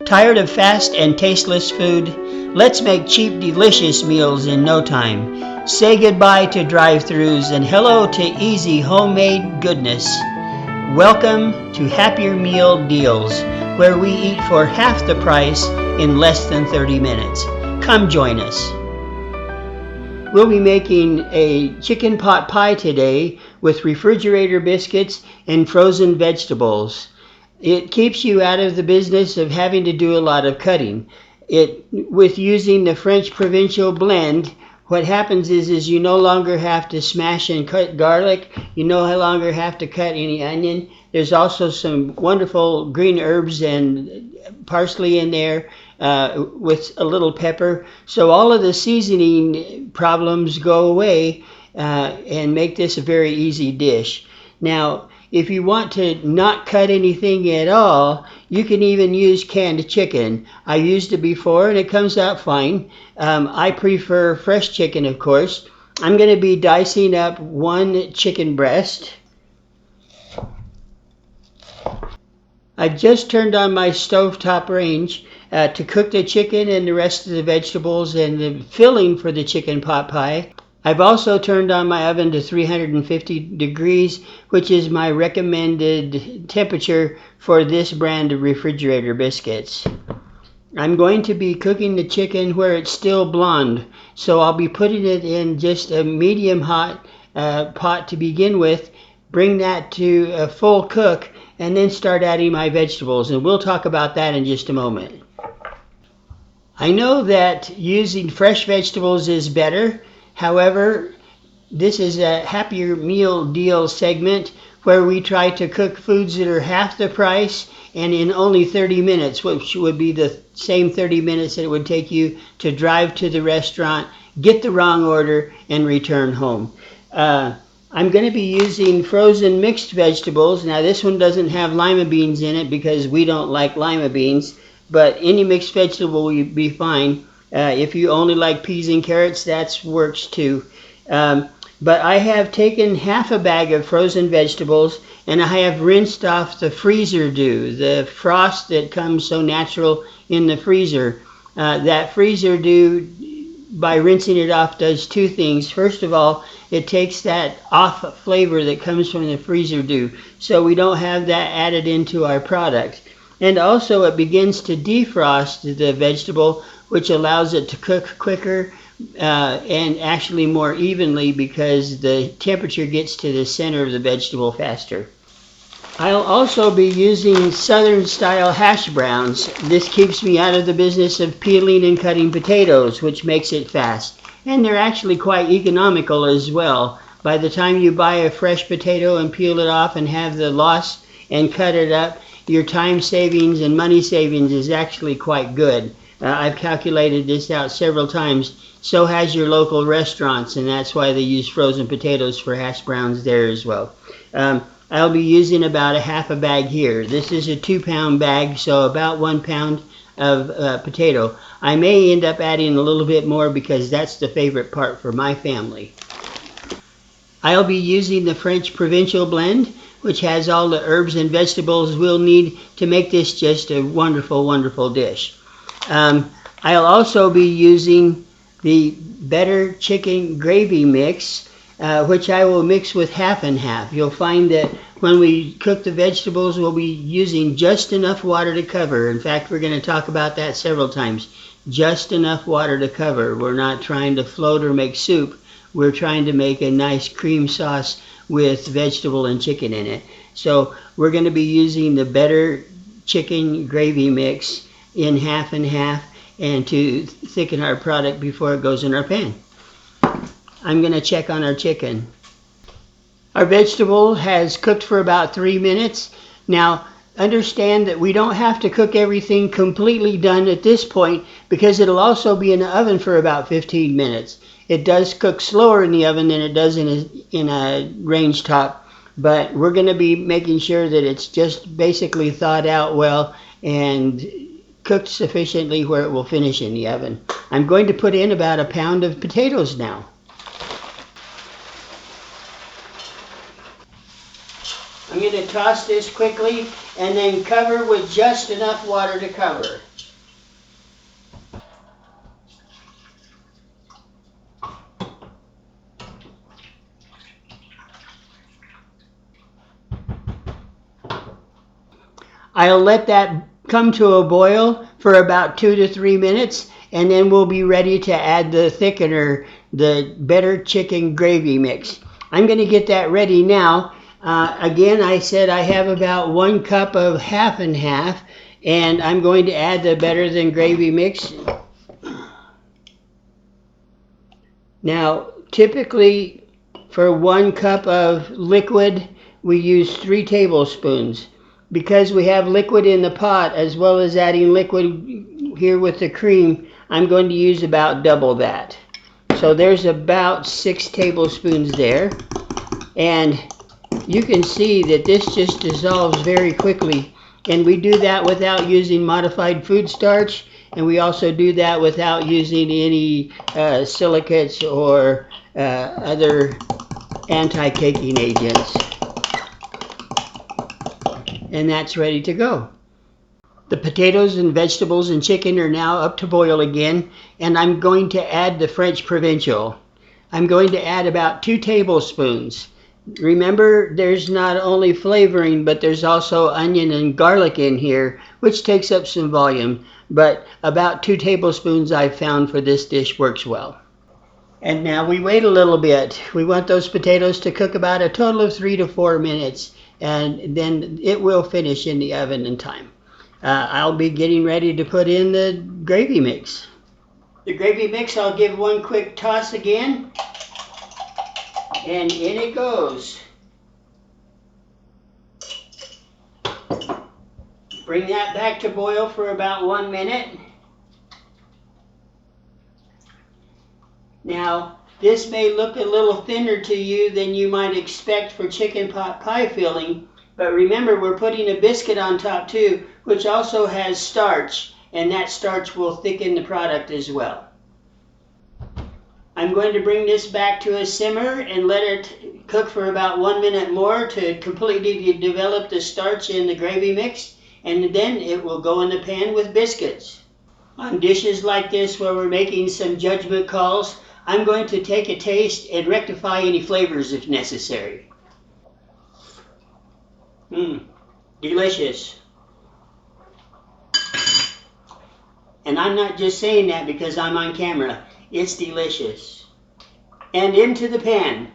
Tired of fast and tasteless food? Let's make cheap, delicious meals in no time. Say goodbye to drive-thrus and hello to easy homemade goodness. Welcome to Happier Meal Deals, where we eat for half the price in less than 30 minutes. Come join us. We'll be making a chicken pot pie today with refrigerator biscuits and frozen vegetables. It keeps you out of the business of having to do a lot of cutting. With using the French Provincial blend, what happens is you no longer have to smash and cut garlic. You no longer have to cut any onion. There's also some wonderful green herbs and parsley in there with a little pepper. So all of the seasoning problems go away and make this a very easy dish. Now, if you want to not cut anything at all, you can even use canned chicken. I used it before and it comes out fine. I prefer fresh chicken, of course. I'm going to be dicing up one chicken breast. I've just turned on my stovetop range to cook the chicken and the rest of the vegetables and the filling for the chicken pot pie. I've also turned on my oven to 350 degrees, which is my recommended temperature for this brand of refrigerator biscuits. I'm going to be cooking the chicken where it's still blonde, so I'll be putting it in just a medium hot pot to begin with, bring that to a full cook, and then start adding my vegetables, and we'll talk about that in just a moment. I know that using fresh vegetables is better. However, this is a Happier Meal Deal segment where we try to cook foods that are half the price and in only 30 minutes, which would be the same 30 minutes that it would take you to drive to the restaurant, get the wrong order, and return home. I'm going to be using frozen mixed vegetables. Now, this one doesn't have lima beans in it because we don't like lima beans, but any mixed vegetable will be fine. If you only like peas and carrots, that works too. But I have taken half a bag of frozen vegetables and I have rinsed off the freezer dew, the frost that comes so natural in the freezer. That freezer dew, by rinsing it off, does two things. First of all, it takes that off flavor that comes from the freezer dew, so we don't have that added into our product. And also it begins to defrost the vegetable, which allows it to cook quicker and actually more evenly because the temperature gets to the center of the vegetable faster. I'll also be using Southern style hash browns. This keeps me out of the business of peeling and cutting potatoes, which makes it fast. And they're actually quite economical as well. By the time you buy a fresh potato and peel it off and have the loss and cut it up, your time savings and money savings is actually quite good. I've calculated this out several times. So has your local restaurants, and that's why they use frozen potatoes for hash browns there as well. I'll be using about a half a bag here. This is a 2-pound bag, so about 1 pound of potato. I may end up adding a little bit more because that's the favorite part for my family. I'll be using the French Provincial blend, which has all the herbs and vegetables we'll need to make this just a wonderful, wonderful dish. I'll also be using the Better Chicken Gravy Mix, which I will mix with half and half. You'll find that when we cook the vegetables, we'll be using just enough water to cover. In fact, we're going to talk about that several times. Just enough water to cover. We're not trying to float or make soup. We're trying to make a nice cream sauce with vegetable and chicken in it. So we're going to be using the Better Chicken Gravy Mix in half and half and to thicken our product before it goes in our pan. I'm going to check on our chicken. Our vegetable has cooked for about 3 minutes. Now, understand that we don't have to cook everything completely done at this point because it'll also be in the oven for about 15 minutes. It does cook slower in the oven than it does in a range top, but we're going to be making sure that it's just basically thawed out well and cooked sufficiently where it will finish in the oven. I'm going to put in about a pound of potatoes now. I'm going to toss this quickly and then cover with just enough water to cover. I'll let that come to a boil for about 2 to 3 minutes, and then we'll be ready to add the thickener, the better chicken gravy mix. I'm going to get that ready now. Again, I said I have about 1 cup of half and half, and I'm going to add the better than gravy mix. Now, typically for 1 cup of liquid, we use 3 tablespoons. Because we have liquid in the pot as well as adding liquid here with the cream, I'm going to use about double that. So there's about 6 tablespoons there. And you can see that this just dissolves very quickly. And we do that without using modified food starch. And we also do that without using any silicates or other anti-caking agents. And that's ready to go. The potatoes and vegetables and chicken are now up to boil again, and I'm going to add the French Provincial. I'm going to add about 2 tablespoons. Remember, there's not only flavoring, but there's also onion and garlic in here, which takes up some volume, but about 2 tablespoons I've found for this dish works well. And now we wait a little bit. We want those potatoes to cook about a total of 3 to 4 minutes. And then it will finish in the oven in time. I'll be getting ready to put in the gravy mix. The gravy mix, I'll give 1 quick toss again. And in it goes. Bring that back to boil for about 1 minute. Now, this may look a little thinner to you than you might expect for chicken pot pie filling, but remember we're putting a biscuit on top too, which also has starch, and that starch will thicken the product as well. I'm going to bring this back to a simmer and let it cook for about 1 minute more to completely develop the starch in the gravy mix, and then it will go in the pan with biscuits. On dishes like this where we're making some judgment calls, I'm going to take a taste and rectify any flavors if necessary. Delicious. And I'm not just saying that because I'm on camera. It's delicious. And into the pan.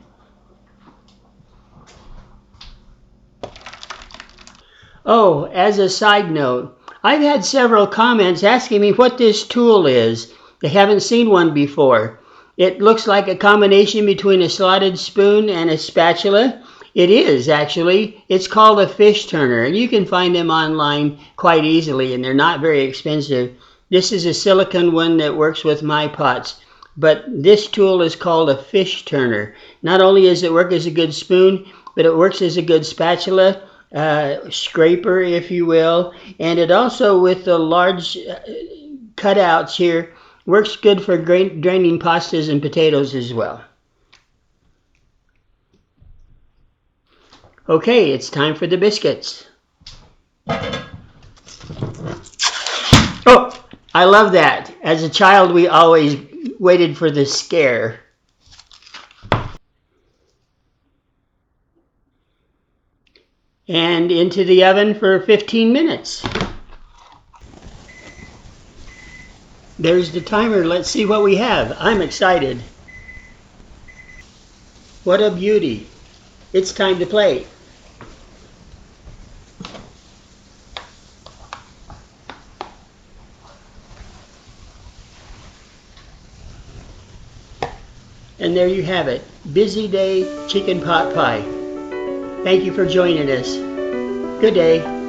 Oh, as a side note, I've had several comments asking me what this tool is. They haven't seen one before. It looks like a combination between a slotted spoon and a spatula. It is, actually. It's called a fish turner, and you can find them online quite easily, and they're not very expensive. This is a silicone one that works with my pots, but this tool is called a fish turner. Not only does it work as a good spoon, but it works as a good spatula, scraper, if you will, and it also, with the large cutouts here, works good for draining pastas and potatoes as well. Okay, it's time for the biscuits. Oh, I love that. As a child, we always waited for the scare. And into the oven for 15 minutes. There's the timer. Let's see what we have. I'm excited. What a beauty. It's time to play. And there you have it. Busy day chicken pot pie. Thank you for joining us. Good day.